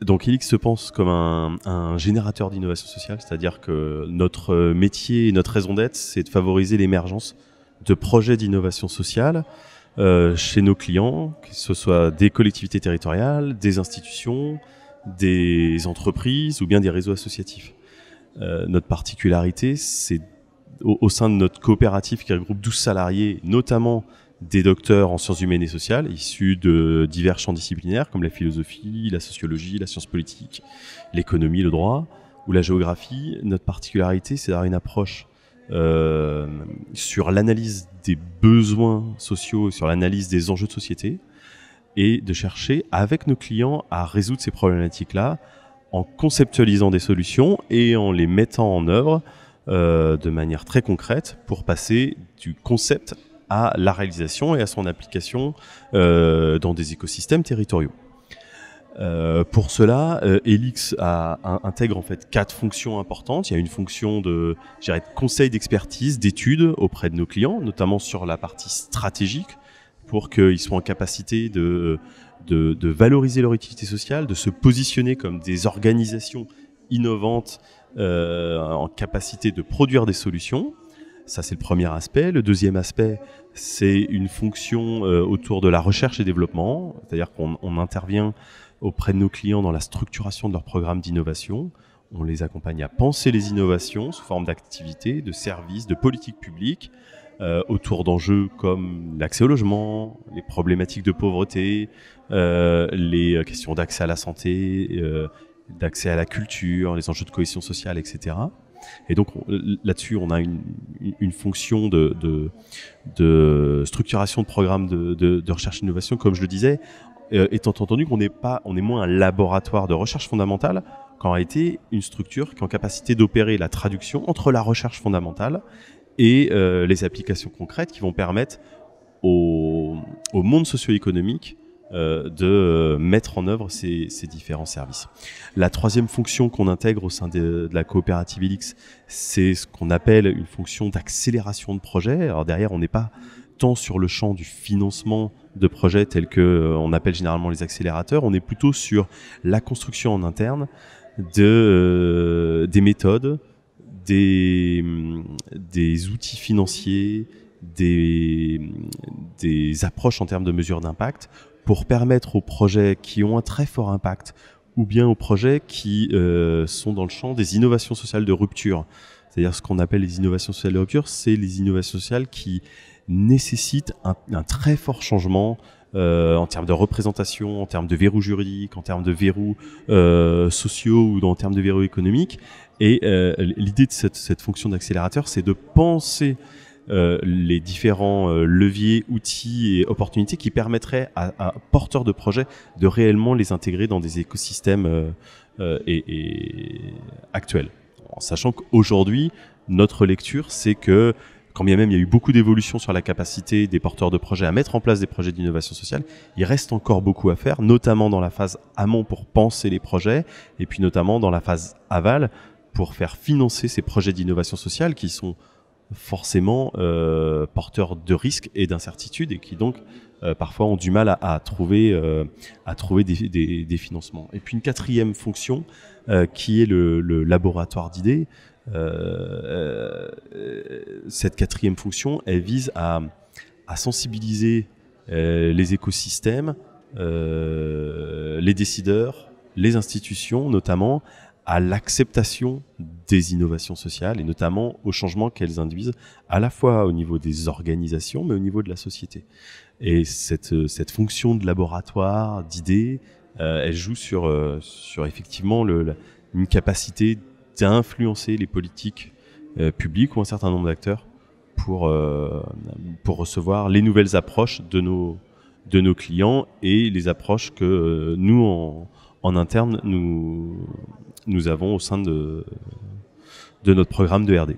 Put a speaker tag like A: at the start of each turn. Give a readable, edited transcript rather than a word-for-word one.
A: Donc Helix se pense comme un générateur d'innovation sociale, c'est-à-dire que notre métier et notre raison d'être, c'est de favoriser l'émergence de projets d'innovation sociale chez nos clients, que ce soit des collectivités territoriales, des institutions, des entreprises ou bien des réseaux associatifs. Notre particularité, c'est au sein de notre coopérative qui regroupe 12 salariés, notamment des docteurs en sciences humaines et sociales, issus de divers champs disciplinaires comme la philosophie, la sociologie, la science politique, l'économie, le droit ou la géographie. Notre particularité, c'est d'avoir une approche sur l'analyse des besoins sociaux, sur l'analyse des enjeux de société, et de chercher avec nos clients à résoudre ces problématiques-là en conceptualisant des solutions et en les mettant en œuvre de manière très concrète pour passer du concept à la réalisation et à son application dans des écosystèmes territoriaux. Pour cela, Helix intègre en fait 4 fonctions importantes. Il y a une fonction de conseil d'expertise, d'études auprès de nos clients, notamment sur la partie stratégique, pour qu'ils soient en capacité de valoriser leur utilité sociale, de se positionner comme des organisations innovantes en capacité de produire des solutions. Ça, c'est le premier aspect. Le deuxième aspect, c'est une fonction autour de la recherche et développement, c'est-à-dire qu'on intervient auprès de nos clients dans la structuration de leurs programmes d'innovation. On les accompagne à penser les innovations sous forme d'activités, de services, de politiques publiques, autour d'enjeux comme l'accès au logement, les problématiques de pauvreté, les questions d'accès à la santé, d'accès à la culture, les enjeux de cohésion sociale, etc. Et donc là-dessus, on a une fonction de structuration de programmes de recherche et d'innovation, comme je le disais, étant entendu qu'on est moins un laboratoire de recherche fondamentale qu'en réalité une structure qui est en capacité d'opérer la traduction entre la recherche fondamentale et les applications concrètes qui vont permettre au monde socio-économique de mettre en œuvre ces différents services. La troisième fonction qu'on intègre au sein de la coopérative Helix, c'est ce qu'on appelle une fonction d'accélération de projet. Alors derrière, on n'est pas tant sur le champ du financement de projets tels que on appelle généralement les accélérateurs, on est plutôt sur la construction en interne des méthodes, des outils financiers, des approches en termes de mesures d'impact pour permettre aux projets qui ont un très fort impact ou bien aux projets qui sont dans le champ des innovations sociales de rupture. C'est-à-dire ce qu'on appelle les innovations sociales de rupture, c'est les innovations sociales qui nécessitent un très fort changement en termes de représentation, en termes de verrous juridiques, en termes de verrous sociaux ou en termes de verrous économiques. Et l'idée de cette fonction d'accélérateur, c'est de penser les différents leviers, outils et opportunités qui permettraient à porteurs de projets de réellement les intégrer dans des écosystèmes actuels. En sachant qu'aujourd'hui, notre lecture, c'est que quand bien même il y a eu beaucoup d'évolutions sur la capacité des porteurs de projets à mettre en place des projets d'innovation sociale, il reste encore beaucoup à faire, notamment dans la phase amont pour penser les projets, et puis notamment dans la phase aval pour faire financer ces projets d'innovation sociale qui sont forcément porteurs de risques et d'incertitudes et qui donc parfois ont du mal à trouver des financements. Et puis une quatrième fonction qui est le laboratoire d'idées. Cette quatrième fonction, elle vise à sensibiliser les écosystèmes, les décideurs, les institutions notamment, à l'acceptation des innovations sociales et notamment aux changements qu'elles induisent à la fois au niveau des organisations mais au niveau de la société. Et cette fonction de laboratoire, d'idées, elle joue sur effectivement une capacité d'influencer les politiques publiques ou un certain nombre d'acteurs pour recevoir les nouvelles approches de nos clients et les approches que nous en interne nous avons au sein de notre programme de RD.